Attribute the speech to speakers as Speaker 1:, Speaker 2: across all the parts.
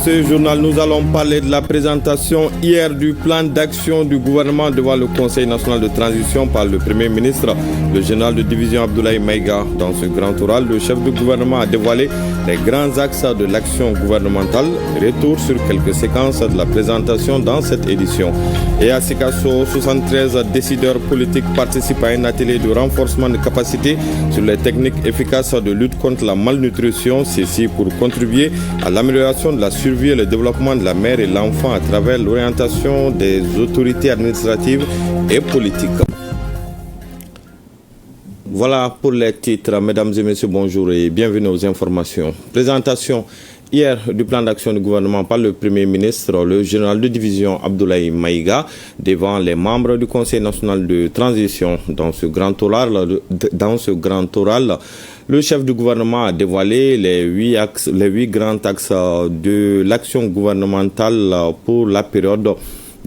Speaker 1: ce journal, nous allons parler de la présentation hier du plan d'action du gouvernement devant le Conseil national de transition par le Premier ministre, le général de division Abdoulaye Maïga. Dans ce grand oral, le chef du gouvernement a dévoilé les grands axes de l'action gouvernementale. Retour sur quelques séquences de la présentation dans cette édition. Et à Sikasso, 73 décideurs politiques participent à un atelier de renforcement de capacité sur les techniques efficaces de lutte contre la malnutrition. Ceci pour contribuer à l'amélioration de la survie et le développement de la mère et l'enfant à travers l'orientation des autorités administratives et politiques. Voilà pour les titres. Mesdames et messieurs, bonjour et bienvenue aux informations. Présentation hier du plan d'action du gouvernement par le Premier ministre, le général de division Abdoulaye Maïga, devant les membres du Conseil national de transition. Dans ce grand oral, le chef du gouvernement a dévoilé les huit grands axes de l'action gouvernementale pour la période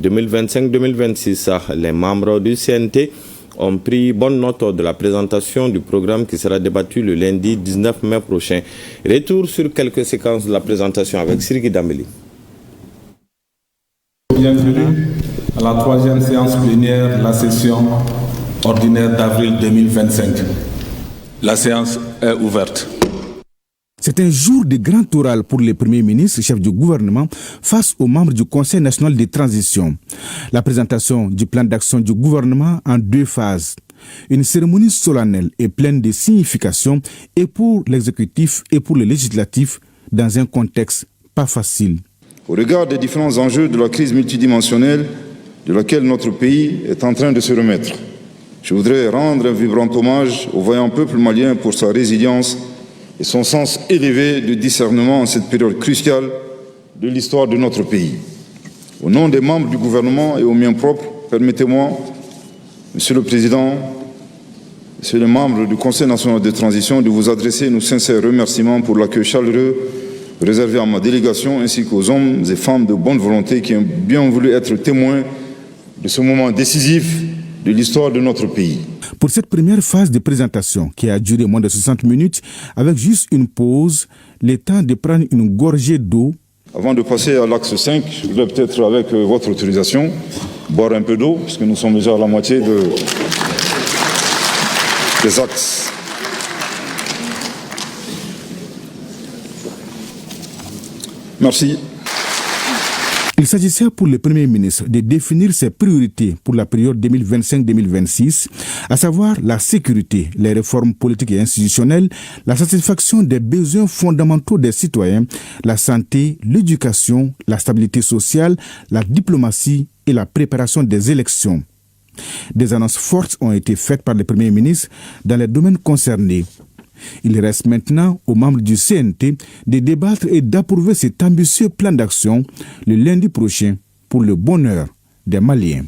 Speaker 1: 2025-2026. Les membres du CNT ont pris bonne note de la présentation du programme qui sera débattu le lundi 19 mai prochain. Retour sur quelques séquences de la présentation avec Siriki Dambeli.
Speaker 2: Bienvenue à la troisième séance plénière de la session ordinaire d'avril 2025. La séance est ouverte.
Speaker 3: C'est un jour de grand oral pour le Premier ministre, chef du gouvernement, face aux membres du Conseil national de transition. La présentation du plan d'action du gouvernement en deux phases. Une cérémonie solennelle et pleine de signification et pour l'exécutif et pour le législatif dans un contexte pas facile.
Speaker 4: Au regard des différents enjeux de la crise multidimensionnelle de laquelle notre pays est en train de se remettre, je voudrais rendre un vibrant hommage au vaillant peuple malien pour sa résilience et son sens élevé de discernement en cette période cruciale de l'histoire de notre pays. Au nom des membres du gouvernement et au mien propre, permettez-moi, Monsieur le Président, Monsieur les membres du Conseil national de transition, de vous adresser nos sincères remerciements pour l'accueil chaleureux réservé à ma délégation ainsi qu'aux hommes et femmes de bonne volonté qui ont bien voulu être témoins de ce moment décisif de l'histoire de notre pays.
Speaker 3: Pour cette première phase de présentation, qui a duré moins de 60 minutes, avec juste une pause, le temps de prendre une gorgée d'eau.
Speaker 4: Avant de passer à l'axe 5, je voudrais peut-être, avec votre autorisation, boire un peu d'eau, puisque nous sommes déjà à la moitié des axes. Merci.
Speaker 3: Il s'agissait pour le Premier ministre de définir ses priorités pour la période 2025-2026, à savoir la sécurité, les réformes politiques et institutionnelles, la satisfaction des besoins fondamentaux des citoyens, la santé, l'éducation, la stabilité sociale, la diplomatie et la préparation des élections. Des annonces fortes ont été faites par le Premier ministre dans les domaines concernés. Il reste maintenant aux membres du CNT de débattre et d'approuver cet ambitieux plan d'action le lundi prochain pour le bonheur des Maliens.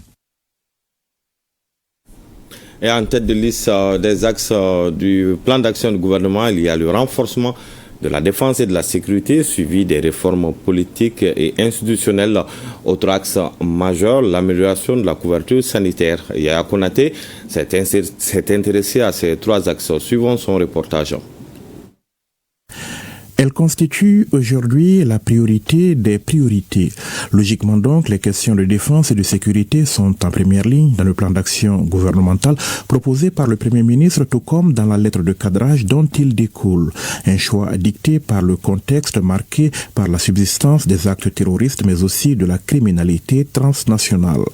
Speaker 1: Et en tête de liste des axes du plan d'action du gouvernement, il y a le renforcement de la défense et de la sécurité, suivi des réformes politiques et institutionnelles. Autre axe majeur, l'amélioration de la couverture sanitaire. Yaya Konaté s'est intéressé à ces trois axes. Suivons son reportage.
Speaker 5: Elle constitue aujourd'hui la priorité des priorités. Logiquement donc, les questions de défense et de sécurité sont en première ligne dans le plan d'action gouvernemental proposé par le Premier ministre, tout comme dans la lettre de cadrage dont il découle. Un choix dicté par le contexte marqué par la subsistance des actes terroristes, mais aussi de la criminalité transnationale.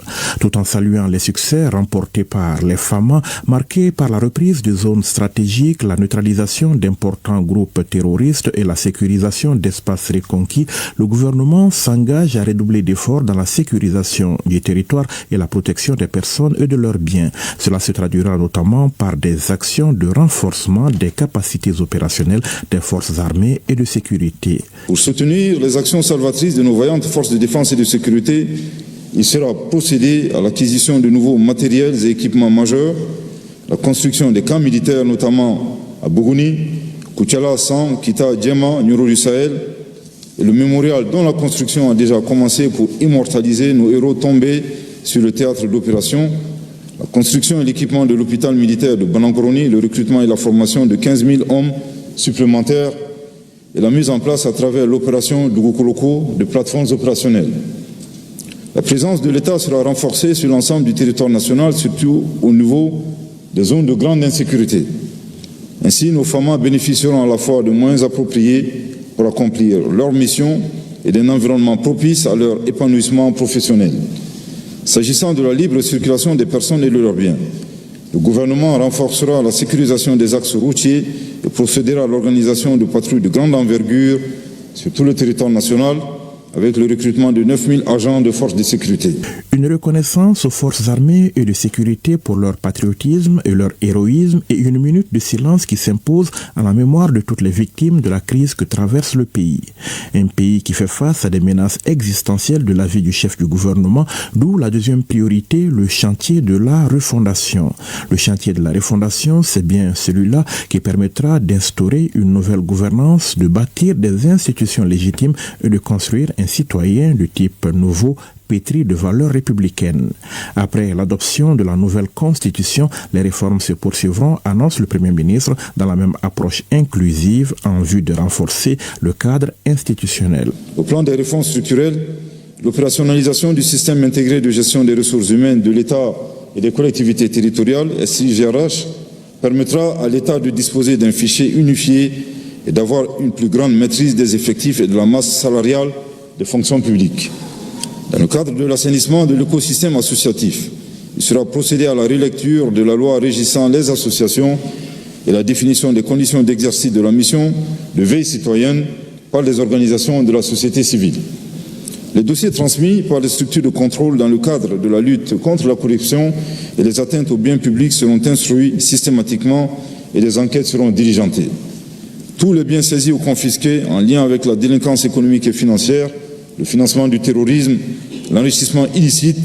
Speaker 5: Tout en saluant les succès remportés par les FAMA, marqués par la reprise de zones stratégiques, la neutralisation d'importants groupes terroristes et la sécurisation d'espaces reconquis, le gouvernement s'engage à redoubler d'efforts dans la sécurisation du territoire et la protection des personnes et de leurs biens. Cela se traduira notamment par des actions de renforcement des capacités opérationnelles des forces armées et de sécurité.
Speaker 4: Pour soutenir les actions salvatrices de nos vaillantes forces de défense et de sécurité, il sera procédé à l'acquisition de nouveaux matériels et équipements majeurs, la construction des camps militaires notamment à Bougouni, Koutiala, Sam, Kita, Djema, Nyoro du Sahel, et le mémorial dont la construction a déjà commencé pour immortaliser nos héros tombés sur le théâtre d'opération, la construction et l'équipement de l'hôpital militaire de Banangoroni, le recrutement et la formation de 15 000 hommes supplémentaires, et la mise en place à travers l'opération Dugukoloko de plateformes opérationnelles. La présence de l'État sera renforcée sur l'ensemble du territoire national, surtout au niveau des zones de grande insécurité. Ainsi, nos FAMA bénéficieront à la fois de moyens appropriés pour accomplir leur mission et d'un environnement propice à leur épanouissement professionnel. S'agissant de la libre circulation des personnes et de leurs biens, le gouvernement renforcera la sécurisation des axes routiers et procédera à l'organisation de patrouilles de grande envergure sur tout le territoire national, avec le recrutement de 9000 agents de forces de sécurité.
Speaker 5: Une reconnaissance aux forces armées et de sécurité pour leur patriotisme et leur héroïsme et une minute de silence qui s'impose à la mémoire de toutes les victimes de la crise que traverse le pays. Un pays qui fait face à des menaces existentielles de la vie du chef du gouvernement, d'où la deuxième priorité, le chantier de la refondation. Le chantier de la refondation, c'est bien celui-là qui permettra d'instaurer une nouvelle gouvernance, de bâtir des institutions légitimes et de construire un citoyen de type nouveau, pétri de valeurs républicaines. Après l'adoption de la nouvelle constitution, les réformes se poursuivront, annonce le Premier ministre, dans la même approche inclusive en vue de renforcer le cadre institutionnel.
Speaker 4: Au plan des réformes structurelles, l'opérationnalisation du système intégré de gestion des ressources humaines de l'État et des collectivités territoriales, SIGRH, permettra à l'État de disposer d'un fichier unifié et d'avoir une plus grande maîtrise des effectifs et de la masse salariale des fonctions publiques. Dans le cadre de l'assainissement de l'écosystème associatif, il sera procédé à la relecture de la loi régissant les associations et la définition des conditions d'exercice de la mission de veille citoyenne par les organisations de la société civile. Les dossiers transmis par les structures de contrôle dans le cadre de la lutte contre la corruption et les atteintes aux biens publics seront instruits systématiquement et les enquêtes seront diligentées. Tous les biens saisis ou confisqués en lien avec la délinquance économique et financière, le financement du terrorisme, l'enrichissement illicite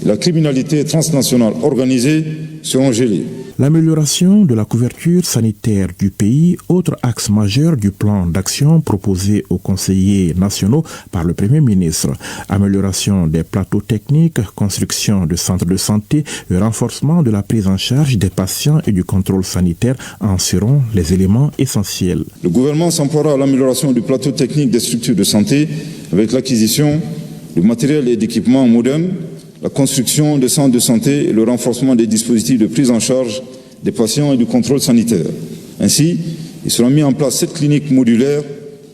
Speaker 4: et la criminalité transnationale organisée seront gelés.
Speaker 5: L'amélioration de la couverture sanitaire du pays, autre axe majeur du plan d'action proposé aux conseillers nationaux par le Premier ministre. Amélioration des plateaux techniques, construction de centres de santé et renforcement de la prise en charge des patients et du contrôle sanitaire en seront les éléments essentiels.
Speaker 4: Le gouvernement s'emploiera à l'amélioration du plateau technique des structures de santé avec l'acquisition de matériel et d'équipements modernes, la construction de centres de santé et le renforcement des dispositifs de prise en charge des patients et du contrôle sanitaire. Ainsi, il sera mis en place 7 cliniques modulaires,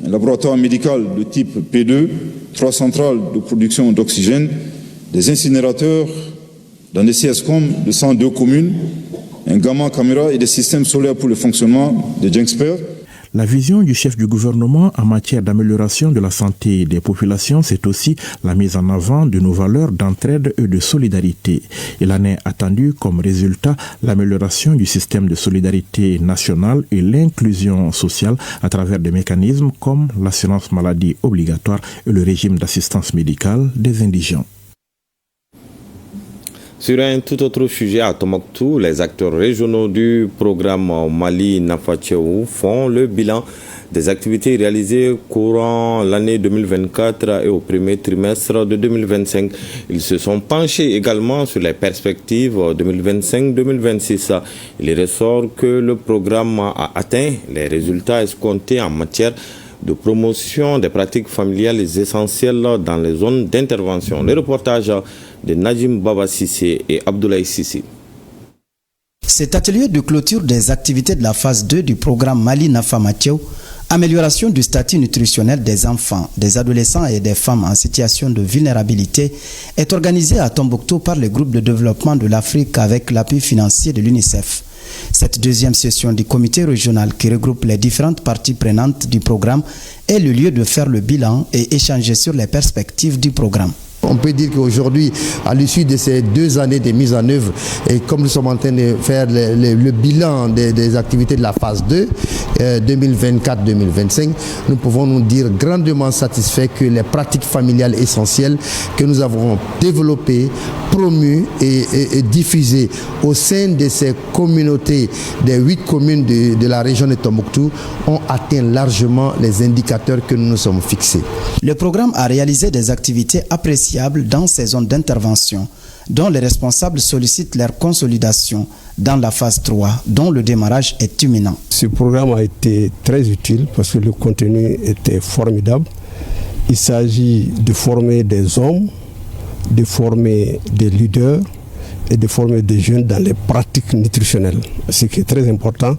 Speaker 4: un laboratoire médical de type P2, 3 centrales de production d'oxygène, des incinérateurs dans des CSCOM de 102 communes, un gamma caméra et des systèmes solaires pour le fonctionnement des Genxpert.
Speaker 5: La vision du chef du gouvernement en matière d'amélioration de la santé des populations, c'est aussi la mise en avant de nos valeurs d'entraide et de solidarité. Il en est attendu comme résultat l'amélioration du système de solidarité nationale et l'inclusion sociale à travers des mécanismes comme l'assurance maladie obligatoire et le régime d'assistance médicale des indigents.
Speaker 1: Sur un tout autre sujet, à Tombouctou, les acteurs régionaux du programme Mali Nafatcheu font le bilan des activités réalisées courant l'année 2024 et au premier trimestre de 2025. Ils se sont penchés également sur les perspectives 2025-2026. Il ressort que le programme a atteint les résultats escomptés en matière de promotion des pratiques familiales essentielles dans les zones d'intervention. Les reportages de Najim Baba Sissé et Abdoulaye Sissi.
Speaker 6: Cet atelier de clôture des activités de la phase 2 du programme Mali Nafatcheu, amélioration du statut nutritionnel des enfants, des adolescents et des femmes en situation de vulnérabilité, est organisé à Tombouctou par le groupe de développement de l'Afrique avec l'appui financier de l'UNICEF. Cette deuxième session du comité régional qui regroupe les différentes parties prenantes du programme est le lieu de faire le bilan et échanger sur les perspectives du programme.
Speaker 7: On peut dire qu'aujourd'hui, à l'issue de ces 2 années de mise en œuvre, et comme nous sommes en train de faire le bilan des activités de la phase 2, 2024-2025, nous pouvons nous dire grandement satisfaits que les pratiques familiales essentielles que nous avons développées, promues et diffusées au sein de ces communautés, des 8 communes de la région de Tombouctou, ont atteint largement les indicateurs que nous nous sommes fixés.
Speaker 6: Le programme a réalisé des activités appréciées indissociables dans ces zones d'intervention, dont les responsables sollicitent leur consolidation dans la phase 3, dont le démarrage est imminent.
Speaker 8: Ce programme a été très utile parce que le contenu était formidable. Il s'agit de former des hommes, de former des leaders et de former des jeunes dans les pratiques nutritionnelles, ce qui est très important.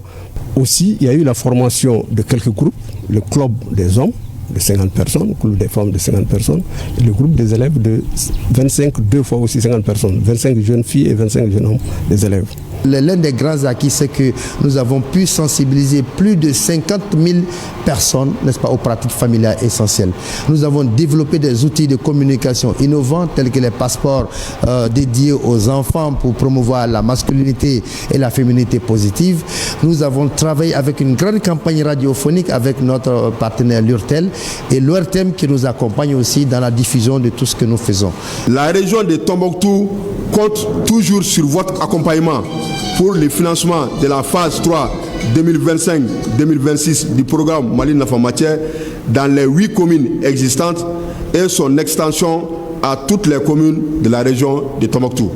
Speaker 8: Aussi, il y a eu la formation de quelques groupes, le club des hommes de 50 personnes, le club des femmes de 50 personnes, et le groupe des élèves de 25, deux fois aussi 50 personnes, 25 jeunes filles et 25 jeunes hommes des élèves.
Speaker 7: L'un des grands acquis, c'est que nous avons pu sensibiliser plus de 50 000 personnes, n'est-ce pas, aux pratiques familiales essentielles. Nous avons développé des outils de communication innovants tels que les passeports dédiés aux enfants pour promouvoir la masculinité et la féminité positive. Nous avons travaillé avec une grande campagne radiophonique avec notre partenaire l'URTEL et l'ORTEM qui nous accompagne aussi dans la diffusion de tout ce que nous faisons.
Speaker 9: La région de Tombouctou compte toujours sur votre accompagnement pour le financement de la phase 3 2025-2026 du programme Mali Nafa Matière dans les 8 communes existantes et son extension à toutes les communes de la région de Tombouctou.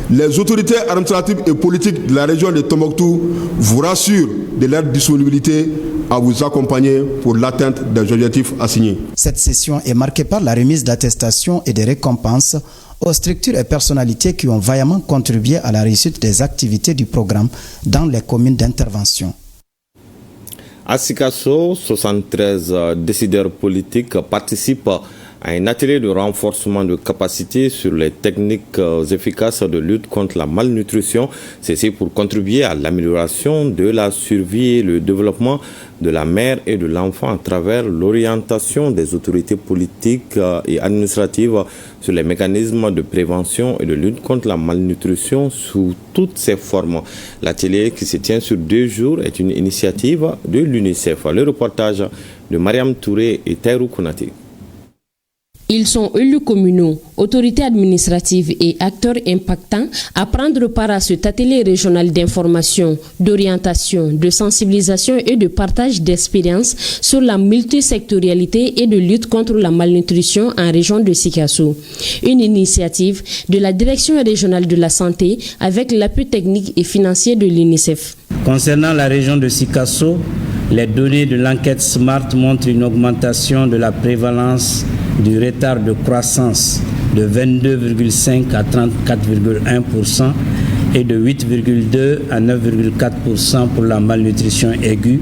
Speaker 9: Les autorités administratives et politiques de la région de Tombouctou vous rassurent de leur disponibilité à vous accompagner pour l'atteinte des objectifs assignés.
Speaker 6: Cette session est marquée par la remise d'attestations et de récompenses aux structures et personnalités qui ont vaillamment contribué à la réussite des activités du programme dans les communes d'intervention.
Speaker 1: À Sikasso, 73 décideurs politiques participent à un atelier de renforcement de capacité sur les techniques efficaces de lutte contre la malnutrition. Ceci pour contribuer à l'amélioration de la survie et le développement de la mère et de l'enfant à travers l'orientation des autorités politiques et administratives sur les mécanismes de prévention et de lutte contre la malnutrition sous toutes ses formes. L'atelier qui se tient sur 2 jours est une initiative de l'UNICEF. Le reportage de Mariam Touré et Taïrou Konaté.
Speaker 10: Ils sont élus communaux, autorités administratives et acteurs impactants à prendre part à cet atelier régional d'information, d'orientation, de sensibilisation et de partage d'expériences sur la multisectorialité et de lutte contre la malnutrition en région de Sikasso. Une initiative de la Direction régionale de la santé avec l'appui technique et financier de l'UNICEF.
Speaker 11: Concernant la région de Sikasso, les données de l'enquête SMART montrent une augmentation de la prévalence du retard de croissance de 22,5 à 34,1% et de 8,2 à 9,4% pour la malnutrition aiguë,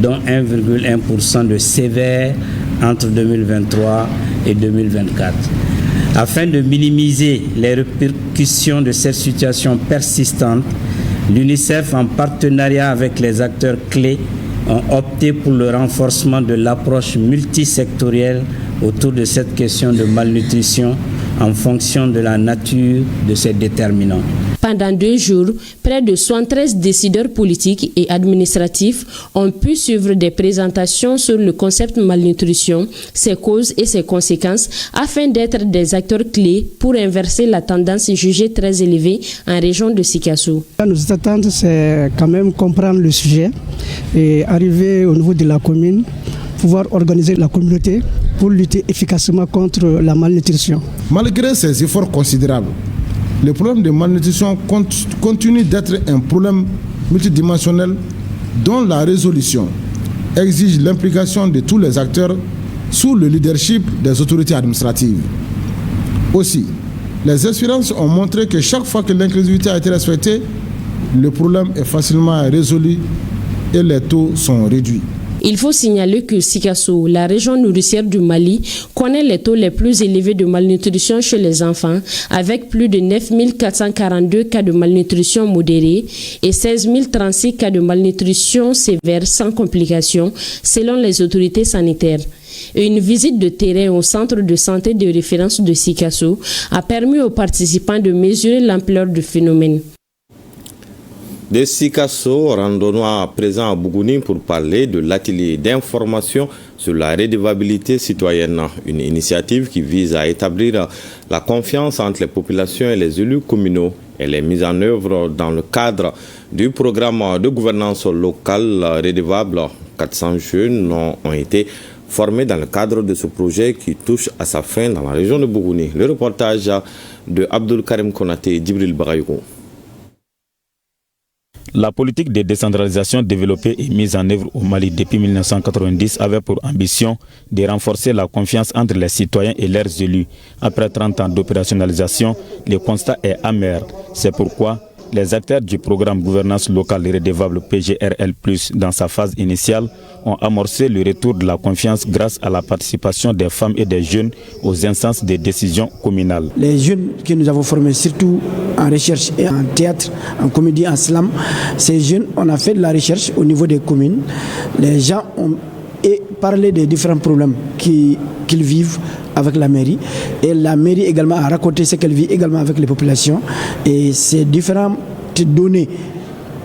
Speaker 11: dont 1,1% de sévère entre 2023 et 2024. Afin de minimiser les répercussions de cette situation persistante, l'UNICEF, en partenariat avec les acteurs clés, ont opté pour le renforcement de l'approche multisectorielle autour de cette question de malnutrition en fonction de la nature de ses déterminants.
Speaker 10: Pendant 2 jours, près de 73 décideurs politiques et administratifs ont pu suivre des présentations sur le concept malnutrition, ses causes et ses conséquences, afin d'être des acteurs clés pour inverser la tendance jugée très élevée en région de Sikasso.
Speaker 12: Nos attentes, c'est quand même comprendre le sujet et arriver au niveau de la commune, pouvoir organiser la communauté pour lutter efficacement contre la malnutrition.
Speaker 13: Malgré ces efforts considérables, le problème de malnutrition continue d'être un problème multidimensionnel dont la résolution exige l'implication de tous les acteurs sous le leadership des autorités administratives. Aussi, les expériences ont montré que chaque fois que l'inclusivité a été respectée, le problème est facilement résolu et les taux sont réduits.
Speaker 10: Il faut signaler que Sikasso, la région nourricière du Mali, connaît les taux les plus élevés de malnutrition chez les enfants, avec plus de 9 442 cas de malnutrition modérée et 16 036 cas de malnutrition sévère sans complications, selon les autorités sanitaires. Une visite de terrain au centre de santé de référence de Sikasso a permis aux participants de mesurer l'ampleur du phénomène.
Speaker 1: De Sikasso, rendons-nous à présent à Bougouni pour parler de l'atelier d'information sur la redevabilité citoyenne, une initiative qui vise à établir la confiance entre les populations et les élus communaux. Elle est mise en œuvre dans le cadre du programme de gouvernance locale redevable. 400 jeunes ont été formés dans le cadre de ce projet qui touche à sa fin dans la région de Bougouni. Le reportage de Abdul Karim Konaté et Djibril Barayogo.
Speaker 14: La politique de décentralisation développée et mise en œuvre au Mali depuis 1990 avait pour ambition de renforcer la confiance entre les citoyens et leurs élus. Après 30 ans d'opérationnalisation, le constat est amer. C'est pourquoi les acteurs du programme Gouvernance locale redevable PGRL+, dans sa phase initiale, ont amorcé le retour de la confiance grâce à la participation des femmes et des jeunes aux instances de décision communales.
Speaker 15: Les jeunes que nous avons formés, surtout en recherche et en théâtre, en comédie, en slam, ces jeunes, on a fait de la recherche au niveau des communes. Les gens ont parlé des différents problèmes qu'ils vivent avec la mairie, et la mairie également a raconté ce qu'elle vit également avec les populations, et ces différentes données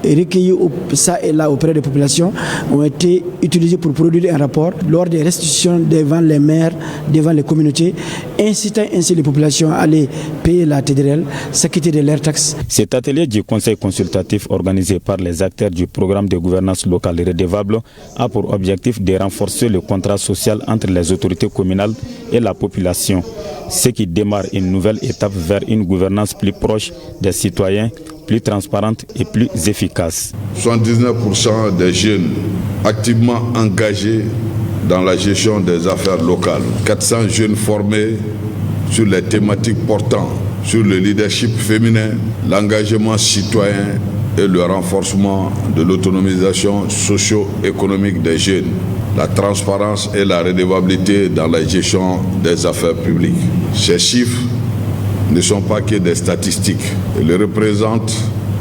Speaker 15: recueillies ça et là auprès des populations ont été utilisées pour produire un rapport lors des restitutions devant les maires, devant les communautés, incitant ainsi les populations à aller payer la TDRL, s'acquitter de leurs taxes.
Speaker 14: Cet atelier du conseil consultatif organisé par les acteurs du programme de gouvernance locale et redevable a pour objectif de renforcer le contrat social entre les autorités communales et la population, ce qui démarre une nouvelle étape vers une gouvernance plus proche des citoyens, plus transparente et plus efficace.
Speaker 16: 79% des jeunes activement engagés dans la gestion des affaires locales. 400 jeunes formés sur les thématiques portant sur le leadership féminin, l'engagement citoyen et le renforcement de l'autonomisation socio-économique des jeunes, la transparence et la redevabilité dans la gestion des affaires publiques. Ces chiffres ne sont pas que des statistiques. Ils représentent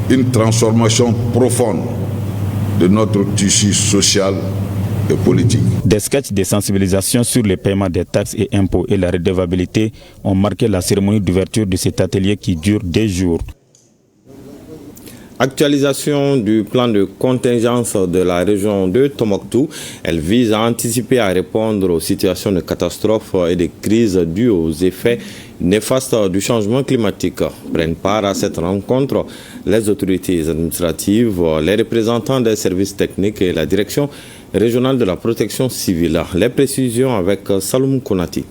Speaker 16: une transformation profonde de notre tissu social et politique.
Speaker 14: Des sketchs de sensibilisation sur le paiement des taxes et impôts et la redevabilité ont marqué la cérémonie d'ouverture de cet atelier qui dure 2 jours.
Speaker 1: Actualisation du plan de contingence de la région de Tombouctou. Elle vise à anticiper, à répondre aux situations de catastrophes et de crises dues aux effets néfastes du changement climatique. Prennent part à cette rencontre les autorités administratives, les représentants des services techniques et la direction régionale de la protection civile. Les précisions avec Saloum Konati.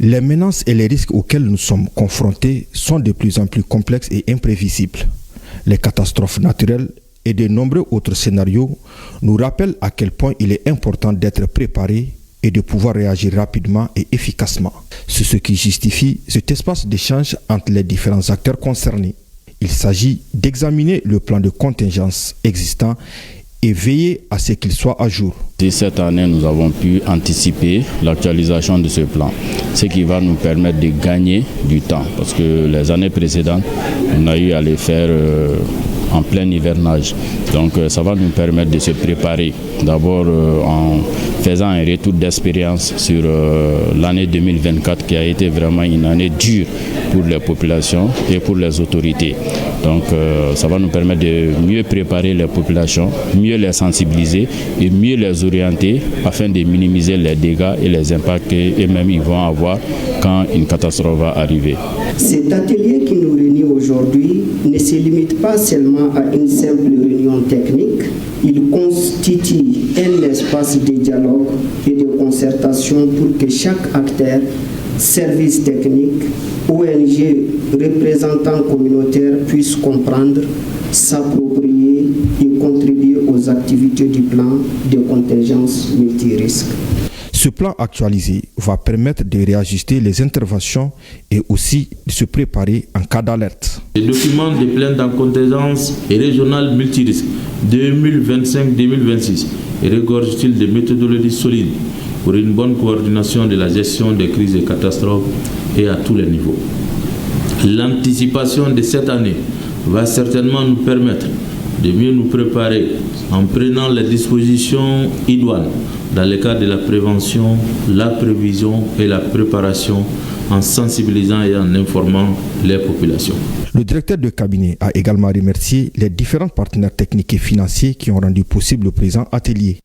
Speaker 17: Les menaces et les risques auxquels nous sommes confrontés sont de plus en plus complexes et imprévisibles. Les catastrophes naturelles et de nombreux autres scénarios nous rappellent à quel point il est important d'être préparé et de pouvoir réagir rapidement et efficacement. C'est ce qui justifie cet espace d'échange entre les différents acteurs concernés. Il s'agit d'examiner le plan de contingence existant et veiller à ce qu'il soit à jour.
Speaker 18: Cette année, nous avons pu anticiper l'actualisation de ce plan, ce qui va nous permettre de gagner du temps, parce que les années précédentes, on a eu à les faire en plein hivernage. Donc ça va nous permettre de se préparer, d'abord en faisant un retour d'expérience sur l'année 2024 qui a été vraiment une année dure pour les populations et pour les autorités. Donc ça va nous permettre de mieux préparer les populations, mieux les sensibiliser et mieux les orienter afin de minimiser les dégâts et les impacts qu'eux-mêmes ils vont avoir quand une catastrophe va arriver.
Speaker 19: Cet atelier qui nous réunit aujourd'hui ne se limite pas seulement à une simple réunion technique. Il constitue un espace de dialogue et de concertation pour que chaque acteur, service technique, ONG, représentants communautaires puissent comprendre, s'approprier et contribuer aux activités du plan de contingence multirisque.
Speaker 17: Ce plan actualisé va permettre de réajuster les interventions et aussi de se préparer en cas d'alerte.
Speaker 20: Le document de plan de contingence régional multirisque 2025-2026 regorge-t-il de méthodologies solides pour une bonne coordination de la gestion des crises et catastrophes et à tous les niveaux. L'anticipation de cette année va certainement nous permettre de mieux nous préparer en prenant les dispositions idoines dans le cadre de la prévention, la prévision et la préparation, en sensibilisant et en informant les populations.
Speaker 17: Le directeur de cabinet a également remercié les différents partenaires techniques et financiers qui ont rendu possible le présent atelier.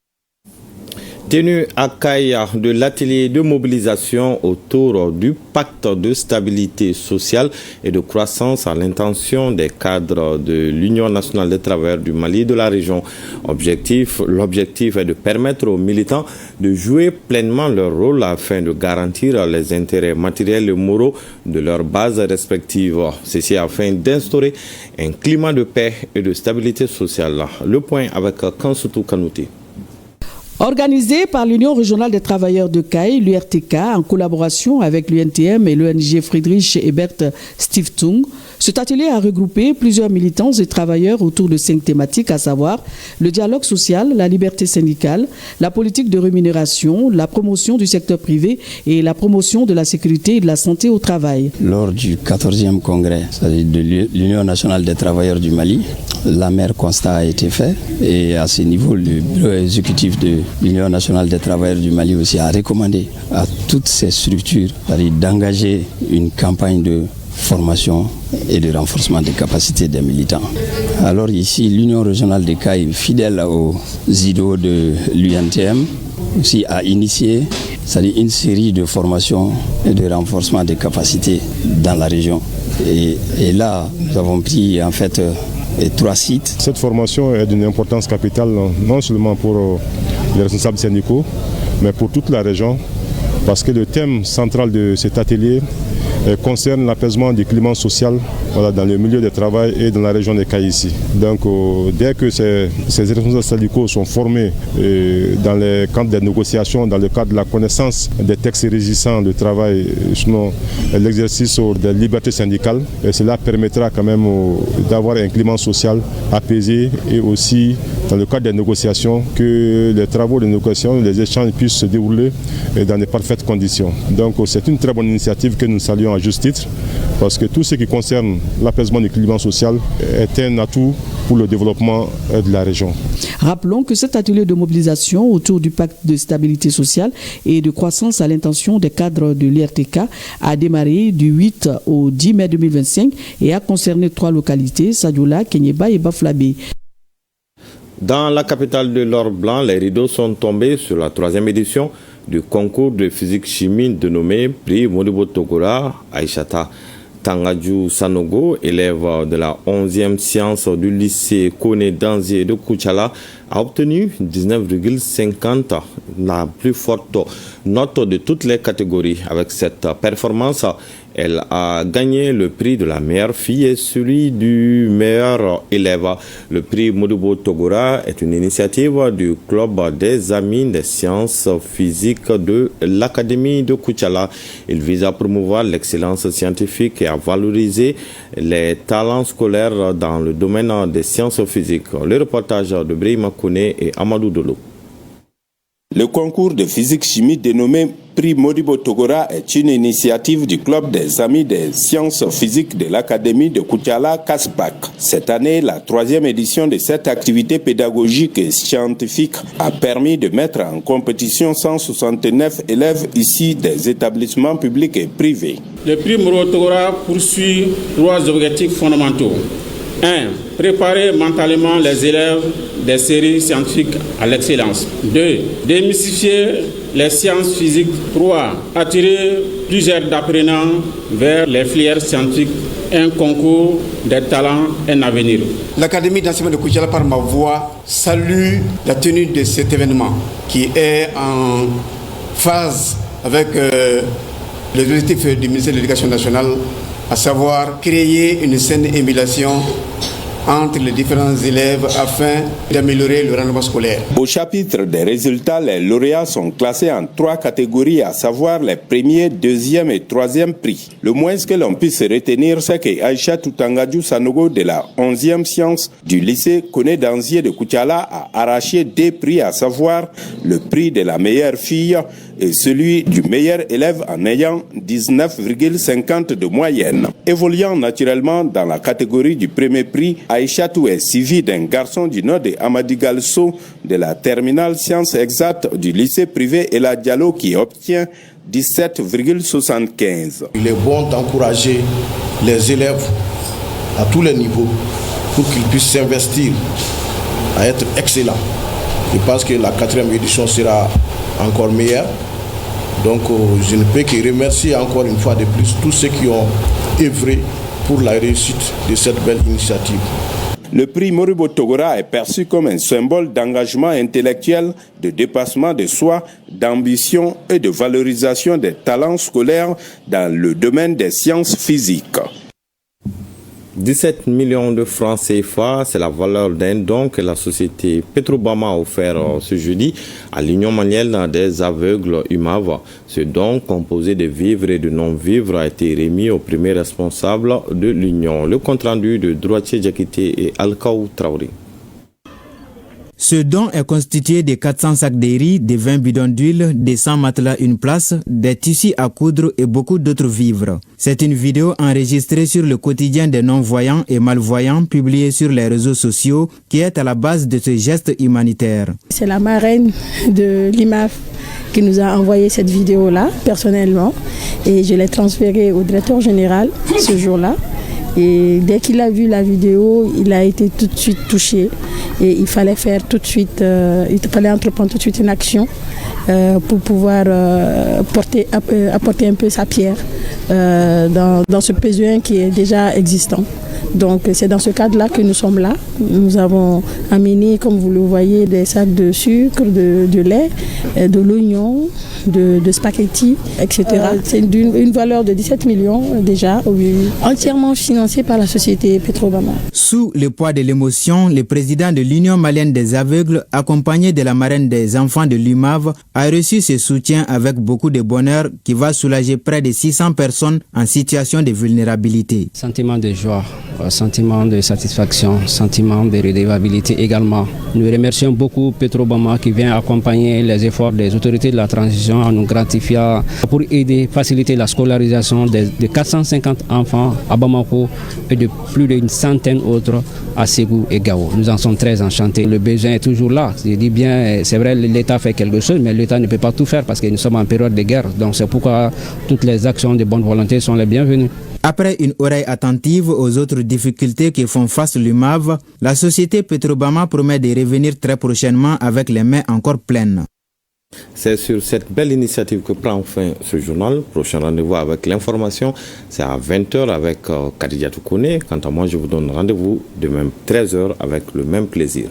Speaker 1: Tenue à Kaya de l'atelier de mobilisation autour du pacte de stabilité sociale et de croissance à l'intention des cadres de l'Union nationale des travailleurs du Mali et de la région. L'objectif est de permettre aux militants de jouer pleinement leur rôle afin de garantir les intérêts matériels et moraux de leurs bases respectives. Ceci afin d'instaurer un climat de paix et de stabilité sociale. Le point avec Kansutu Kanouti.
Speaker 21: Organisé par l'Union régionale des travailleurs de Kay, l'URTK, en collaboration avec l'UNTM et l'ONG Friedrich Ebert Stiftung, cet atelier a regroupé plusieurs militants et travailleurs autour de 5 thématiques, à savoir le dialogue social, la liberté syndicale, la politique de rémunération, la promotion du secteur privé et la promotion de la sécurité et de la santé au travail.
Speaker 22: Lors du 14e congrès de l'Union nationale des travailleurs du Mali, l'amer constat a été fait et à ce niveau, le bureau exécutif de l'Union nationale des travailleurs du Mali aussi a recommandé à toutes ces structures d'engager une campagne de formation et de renforcement des capacités des militants. Alors ici, l'Union régionale des CAI, fidèle aux idéaux de l'UNTM, aussi a initié une série de formations et de renforcement des capacités dans la région. Et là, nous avons pris en fait 3 sites.
Speaker 23: Cette formation est d'une importance capitale, non seulement pour les responsables syndicaux, mais pour toute la région, parce que le thème central de cet atelier concerne l'apaisement du climat social dans le milieu du travail et dans la région des CAI ici. Donc dès que ces responsables syndicaux sont formés dans les cadres des négociations, dans le cadre de la connaissance des textes régissant le travail, sinon l'exercice des libertés syndicales, et cela permettra quand même d'avoir un climat social apaisé et aussi dans le cadre des négociations que les travaux de négociation, les échanges puissent se dérouler dans de parfaites conditions. Donc c'est une très bonne initiative que nous saluons à juste titre, parce que tout ce qui concerne l'apaisement du climat social est un atout pour le développement de la région.
Speaker 21: Rappelons que cet atelier de mobilisation autour du pacte de stabilité sociale et de croissance à l'intention des cadres de l'IRTK a démarré du 8 au 10 mai 2025 et a concerné 3 localités, Sadioula, Kenyeba et Baflabé.
Speaker 1: Dans la capitale de l'Or Blanc, les rideaux sont tombés sur la 3e édition du concours de physique-chimie dénommé Prix Modibo Togora Aïchata. Tangaju Sanogo, élève de la 11e science du lycée Kone Danzier de Koutchala, a obtenu 19,50, la plus forte note de toutes les catégories. Avec cette performance, elle a gagné le prix de la meilleure fille et celui du meilleur élève. Le prix Modibo Togora est une initiative du Club des Amis des sciences physiques de l'Académie de Koutchala. Il vise à promouvoir l'excellence scientifique et à valoriser les talents scolaires dans le domaine des sciences physiques. Le reportage de Brahima Kone et Amadou Dolo.
Speaker 24: Le concours de physique-chimie dénommé Prix Modibo Togora est une initiative du Club des Amis des sciences physiques de l'Académie de Koutchala, Kasbak. Cette année, la 3e édition de cette activité pédagogique et scientifique a permis de mettre en compétition 169 élèves issus des établissements publics et privés.
Speaker 25: Le Prix Modibo Togora poursuit 3 objectifs fondamentaux. 1. Préparer mentalement les élèves des séries scientifiques à l'excellence. 2. Démystifier les sciences physiques. 3. Attirer plusieurs apprenants vers les filières scientifiques. Un concours des talents, un avenir.
Speaker 26: L'Académie d'enseignement de Koutchala, par ma voix, salue la tenue de cet événement qui est en phase avec les objectifs du ministère de l'Éducation nationale, à savoir créer une saine émulation entre les différents élèves afin d'améliorer le rendement scolaire.
Speaker 24: Au chapitre des résultats, les lauréats sont classés en 3 catégories, à savoir les premiers, 2e et 3e prix. Le moins que l'on puisse retenir, c'est que Aïcha Tangaju Sanogo de la 11e science du lycée Kone Danzier de Koutchala a arraché 2 prix, à savoir le prix de la meilleure fille et celui du meilleur élève en ayant 19,50 de moyenne. Évoluant naturellement dans la catégorie du premier prix, Aïchatou est suivi d'un garçon du nom de Amadi Galso de la terminale sciences exactes du lycée privé Ela Diallo qui obtient 17,75.
Speaker 27: Il est bon d'encourager les élèves à tous les niveaux pour qu'ils puissent s'investir à être excellents. Je pense que la 4e édition sera encore meilleure. Donc je ne peux que remercier encore une fois de plus tous ceux qui ont œuvré pour la réussite de cette belle initiative.
Speaker 24: Le prix Moribo Togora est perçu comme un symbole d'engagement intellectuel, de dépassement de soi, d'ambition et de valorisation des talents scolaires dans le domaine des sciences physiques.
Speaker 1: 17 millions de francs CFA, c'est la valeur d'un don que la société Petrobama a offert ce jeudi à l'Union malienne des aveugles UMAV. Ce don, composé de vivres et de non-vivres, a été remis au premier responsable de l'Union. Le compte-rendu de Droitier Diakité et Alkaou Traoré.
Speaker 2: Ce don est constitué de 400 sacs de riz, de 20 bidons d'huile, de 100 matelas une place, des tissus à coudre et beaucoup d'autres vivres. C'est une vidéo enregistrée sur le quotidien des non-voyants et malvoyants publiée sur les réseaux sociaux qui est à la base de ce geste humanitaire.
Speaker 3: C'est la marraine de l'IMAF qui nous a envoyé cette vidéo-là personnellement et je l'ai transférée au directeur général ce jour-là. Et dès qu'il a vu la vidéo, il a été tout de suite touché et il fallait faire tout de suite, il fallait entreprendre tout de suite une action pour pouvoir apporter un peu sa pierre dans ce besoin qui est déjà existant. Donc c'est dans ce cadre-là que nous sommes là. Nous avons amené, comme vous le voyez, des sacs de sucre, de lait, de l'oignon, de spaghettis, etc. C'est une valeur de 17 millions déjà, entièrement financée par la société Petrobama.
Speaker 2: Sous le poids de l'émotion, le président de l'Union malienne des aveugles, accompagné de la marraine des enfants de l'UMAV, a reçu ce soutien avec beaucoup de bonheur qui va soulager près de 600 personnes en situation de vulnérabilité.
Speaker 4: Sentiment de joie, sentiment de satisfaction, sentiment de redevabilité également. Nous remercions beaucoup Petrobama qui vient accompagner les efforts des autorités de la transition en nous gratifiant pour aider, faciliter la scolarisation de 450 enfants à Bamako et de plus d'une centaine autres à Ségou et Gao. Nous en sommes très enchantés. Le besoin est toujours là. Je dis bien, c'est vrai, l'État fait quelque chose, mais l'État ne peut pas tout faire parce que nous sommes en période de guerre. Donc c'est pourquoi toutes les actions de bonne volonté sont les bienvenues.
Speaker 2: Après une oreille attentive aux autres difficultés qui font face l'UMAV, la société Petrobama promet de revenir très prochainement avec les mains encore pleines.
Speaker 1: C'est sur cette belle initiative que prend fin ce journal. Prochain rendez-vous avec l'information, c'est à 20h avec Kadidia Toukouné. Quant à moi, je vous donne rendez-vous demain 13h avec le même plaisir.